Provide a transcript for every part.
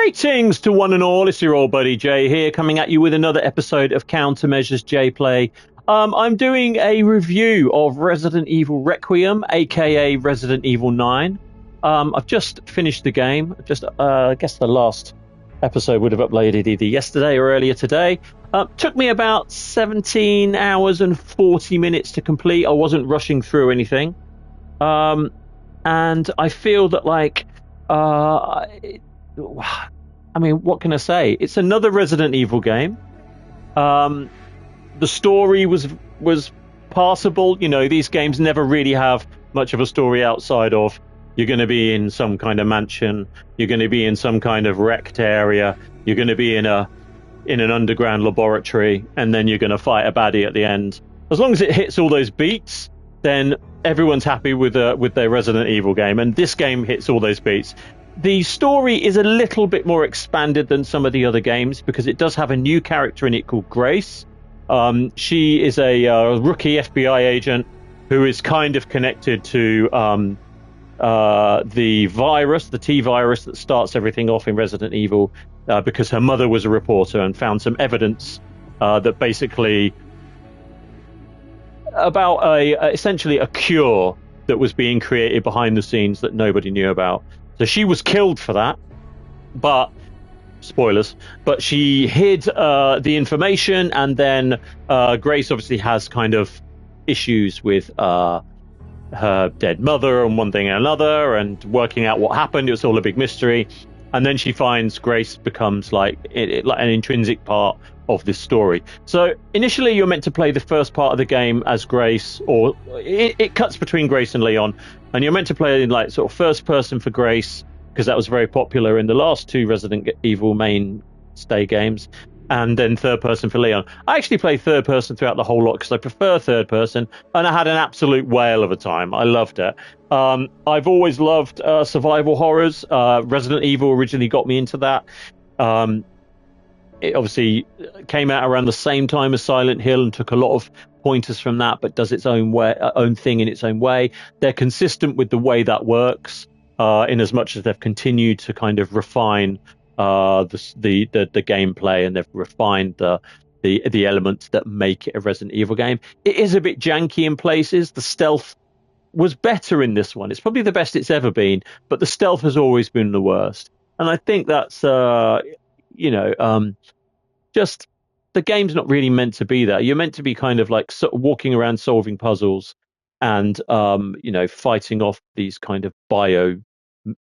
Greetings to one and all, it's your old buddy Jay here, coming at you with another episode of Countermeasures J Play. I'm doing a review of Resident Evil Requiem, aka Resident Evil 9. I've just finished the game. I guess the last episode would have uploaded either yesterday or earlier today. Took me about 17 hours and 40 minutes to complete. I wasn't rushing through anything. And I feel that, like, I mean, what can I say? It's another Resident Evil game. The story was passable. You know, these games never really have much of a story outside of you're going to be in some kind of mansion, you're going to be in some kind of wrecked area, you're going to be in an underground laboratory, and then you're going to fight a baddie at the end. As long as it hits all those beats, then everyone's happy with their Resident Evil game, and this game hits all those beats. The story is a little bit more expanded than some of the other games because it does have a new character in it called Grace. She is a rookie FBI agent who is kind of connected to the virus, the T virus that starts everything off in Resident Evil, because her mother was a reporter and found some evidence that basically about essentially a cure that was being created behind the scenes that nobody knew about. So she was killed for that, but spoilers. But she hid the information, and then Grace obviously has kind of issues with her dead mother and one thing and another, and working out what happened. It was all a big mystery, and then she finds Grace becomes like an intrinsic part of this story. So initially you're meant to play the first part of the game as Grace, or it cuts between Grace and Leon, and you're meant to play in like sort of first person for Grace because that was very popular in the last two Resident Evil mainstay games, and then third person for Leon. I actually play third person throughout the whole lot because I prefer third person, and I had an absolute whale of a time. I loved it. I've always loved survival horrors. Resident Evil originally got me into that. It obviously came out around the same time as Silent Hill and took a lot of pointers from that, but does its own thing in its own way. They're consistent with the way that works, in as much as they've continued to kind of refine the gameplay, and they've refined the elements that make it a Resident Evil game. It is a bit janky in places. The stealth was better in this one. It's probably the best it's ever been, but the stealth has always been the worst. And I think that's just the game's not really meant to be that. You're meant to be kind of like walking around solving puzzles and fighting off these kind of bio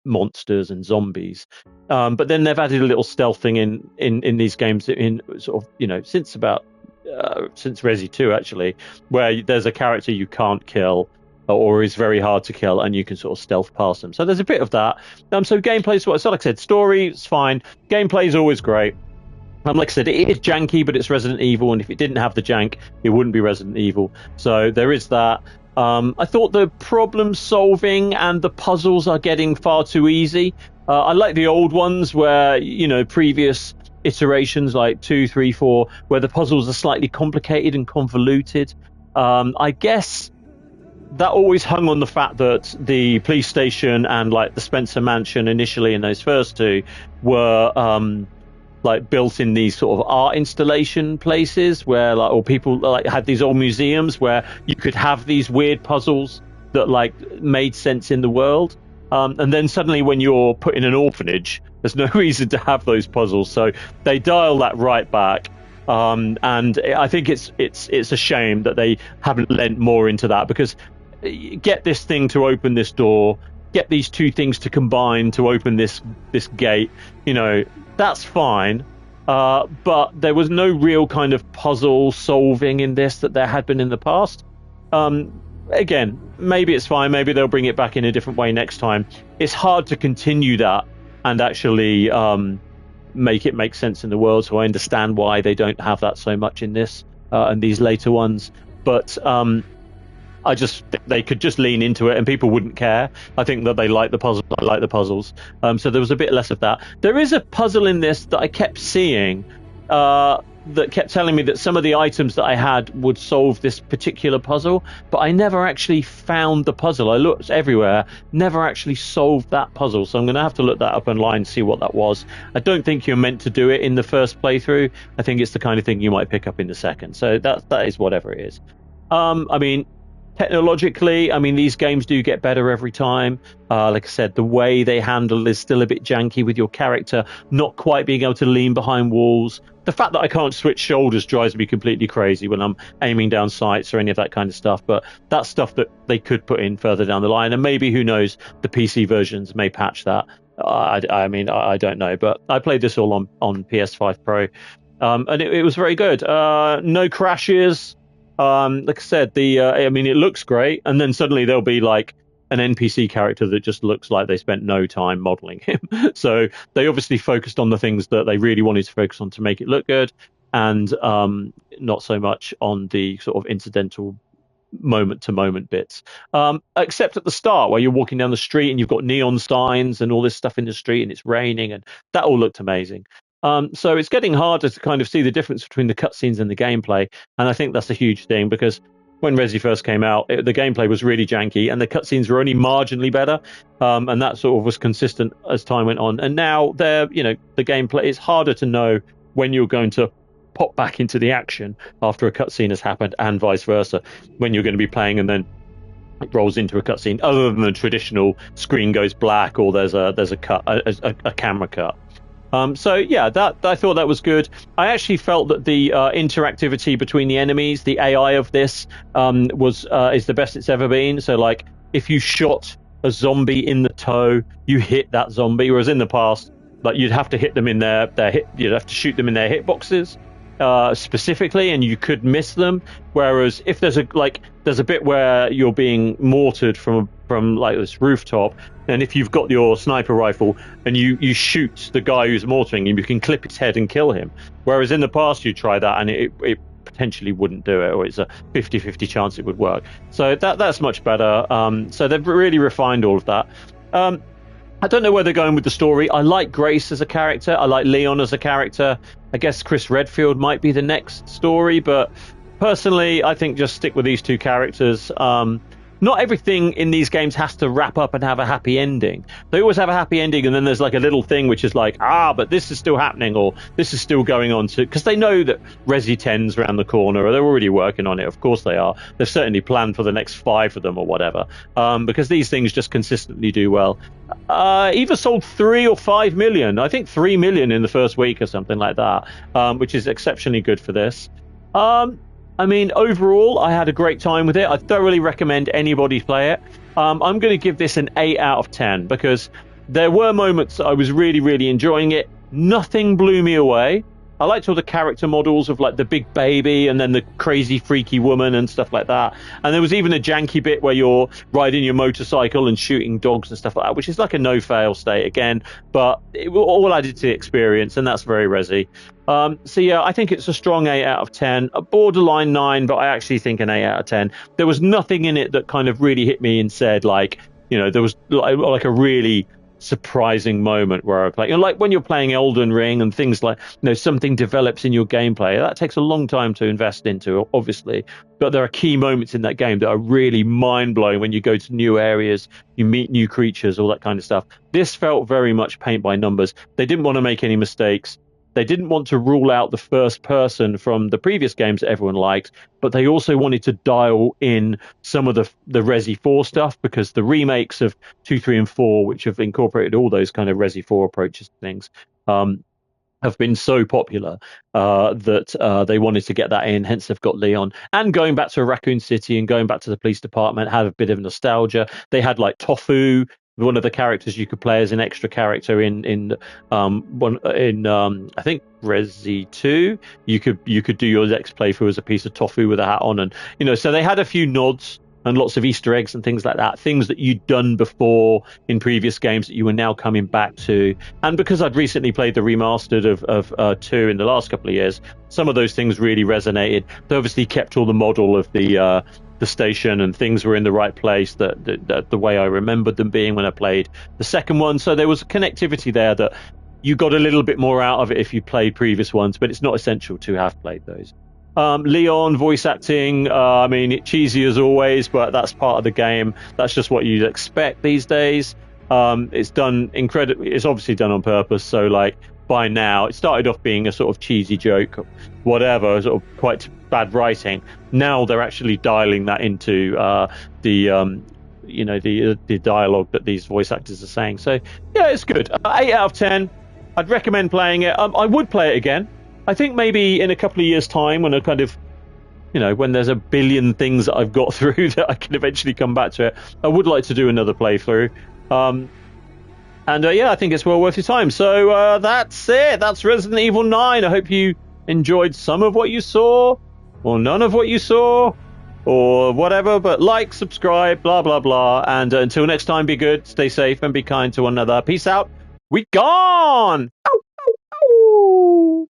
monsters and zombies. But then they've added a little stealth thing in these games in sort of, since Resi 2 actually, where there's a character you can't kill or is very hard to kill, and you can sort of stealth past them. So there's a bit of that. So gameplay's what, so like I said, story is fine. Gameplay's always great. Like I said, it is janky, but it's Resident Evil, and if it didn't have the jank, it wouldn't be Resident Evil. So there is that. I thought the problem solving and the puzzles are getting far too easy. I like the old ones where, previous iterations like 2, 3, 4, where the puzzles are slightly complicated and convoluted. I guess that always hung on the fact that the police station and like the Spencer Mansion initially in those first two were like built in these sort of art installation places where like, or people like had these old museums where you could have these weird puzzles that like made sense in the world. And then suddenly when you're put in an orphanage, there's no reason to have those puzzles. So they dial that right back. And I think it's a shame that they haven't lent more into that, because get this thing to open this door, get these two things to combine to open this gate, that's fine. But there was no real kind of puzzle solving in this that there had been in the past. Again, maybe it's fine. Maybe they'll bring it back in a different way next time. It's hard to continue that and actually make it make sense in the world. So I understand why they don't have that so much in this and these later ones. But I just think they could just lean into it and people wouldn't care. I think that they like the puzzles. I like the puzzles. So there was a bit less of that. There is a puzzle in this that I kept seeing that kept telling me that some of the items that I had would solve this particular puzzle, but I never actually found the puzzle. I looked everywhere, never actually solved that puzzle. So I'm going to have to look that up online and see what that was. I don't think you're meant to do it in the first playthrough. I think it's the kind of thing you might pick up in the second. So that is whatever it is. I mean, technologically, I mean, these games do get better every time. Like I said, the way they handle is still a bit janky with your character not quite being able to lean behind walls. The fact that I can't switch shoulders drives me completely crazy when I'm aiming down sights or any of that kind of stuff. But that's stuff that they could put in further down the line. And maybe, who knows, the PC versions may patch that. I mean, I don't know. But I played this all on PS5 Pro. And it was very good. No crashes. Like I said, I mean, it looks great, and then suddenly there'll be like an NPC character that just looks like they spent no time modeling him. So they obviously focused on the things that they really wanted to focus on to make it look good, and not so much on the sort of incidental moment-to-moment bits. Except at the start, where you're walking down the street and you've got neon signs and all this stuff in the street, and it's raining, and that all looked amazing. So it's getting harder to kind of see the difference between the cutscenes and the gameplay, and I think that's a huge thing, because when Resi first came out, the gameplay was really janky, and the cutscenes were only marginally better, and that sort of was consistent as time went on. And now the gameplay, it's harder to know when you're going to pop back into the action after a cutscene has happened, and vice versa, when you're going to be playing and then it rolls into a cutscene, other than the traditional screen goes black or there's a cut, a camera cut. So yeah, I thought that was good. I actually felt that the interactivity between the enemies, the AI of this, is the best it's ever been. So like, if you shot a zombie in the toe, you hit that zombie, whereas in the past, like, you'd have to hit them in their hit, you'd have to shoot them in their hitboxes specifically, and you could miss them. Whereas if there's a bit where you're being mortared from like this rooftop, and if you've got your sniper rifle and you shoot the guy who's mortaring him, you can clip his head and kill him. Whereas in the past, you try that and it potentially wouldn't do it, or it's a 50-50 chance it would work. So that's much better. So they've really refined all of that. I don't know where they're going with the story. I like Grace as a character. I like Leon as a character. I guess Chris Redfield might be the next story, but personally, I think just stick with these two characters. Not everything in these games has to wrap up and have a happy ending. They always have a happy ending, and then there's like a little thing which is like, but this is still happening, or this is still going on, because they know that Resi 10's around the corner, or they're already working on it. Of course they are. They've certainly planned for the next 5 of them or whatever, because these things just consistently do well. Either sold 3 or 5 million. I think 3 million in the first week or something like that, which is exceptionally good for this. I mean, overall, I had a great time with it. I thoroughly recommend anybody play it. I'm going to give this an 8 out of 10, because there were moments I was really, really enjoying it. Nothing blew me away. I liked all the character models of like the big baby and then the crazy freaky woman and stuff like that. And there was even a janky bit where you're riding your motorcycle and shooting dogs and stuff like that, which is like a no-fail state again, but it all added to the experience, and that's very Resi. So yeah, I think it's a strong 8 out of 10, a borderline 9, but I actually think an 8 out of 10. There was nothing in it that kind of really hit me and said, like, there was like a really surprising moment where I play, like when you're playing Elden Ring and things like, something develops in your gameplay that takes a long time to invest into, obviously, but there are key moments in that game that are really mind-blowing. When you go to new areas, you meet new creatures, all that kind of stuff. This felt very much paint by numbers. They didn't want to make any mistakes. They didn't want to rule out the first person from the previous games that everyone liked, but they also wanted to dial in some of the Resi 4 stuff, because the remakes of 2, 3, and 4, which have incorporated all those kind of Resi 4 approaches to things, have been so popular that they wanted to get that in. Hence, they've got Leon. And going back to Raccoon City and going back to the police department had a bit of nostalgia. They had like Tofu, one of the characters you could play as an extra character in I think Resi 2. You could do your next playthrough as a piece of tofu with a hat on, and so they had a few nods and lots of Easter eggs and things like that, things that you'd done before in previous games that you were now coming back to. And because I'd recently played the remastered of 2 in the last couple of years, some of those things really resonated. They obviously kept all the model of the station, and things were in the right place, that the way I remembered them being when I played the second one. So there was a connectivity there that you got a little bit more out of it if you played previous ones, but it's not essential to have played those. Leon voice acting, I mean, cheesy as always, but that's part of the game. That's just what you'd expect these days. It's done incredibly. It's obviously done on purpose. So, like, by now, it started off being a sort of cheesy joke, whatever, sort of quite bad writing. Now they're actually dialing that into the dialogue that these voice actors are saying. So, yeah, it's good. 8 out of 10. I'd recommend playing it. I would play it again. I think maybe in a couple of years' time, when I kind of, when there's a billion things that I've got through that I can eventually come back to it, I would like to do another playthrough. I think it's well worth your time. So that's it. That's Resident Evil 9. I hope you enjoyed some of what you saw, or none of what you saw, or whatever. But like, subscribe, blah, blah, blah. And until next time, be good, stay safe, and be kind to one another. Peace out. We gone! Ow, ow, ow.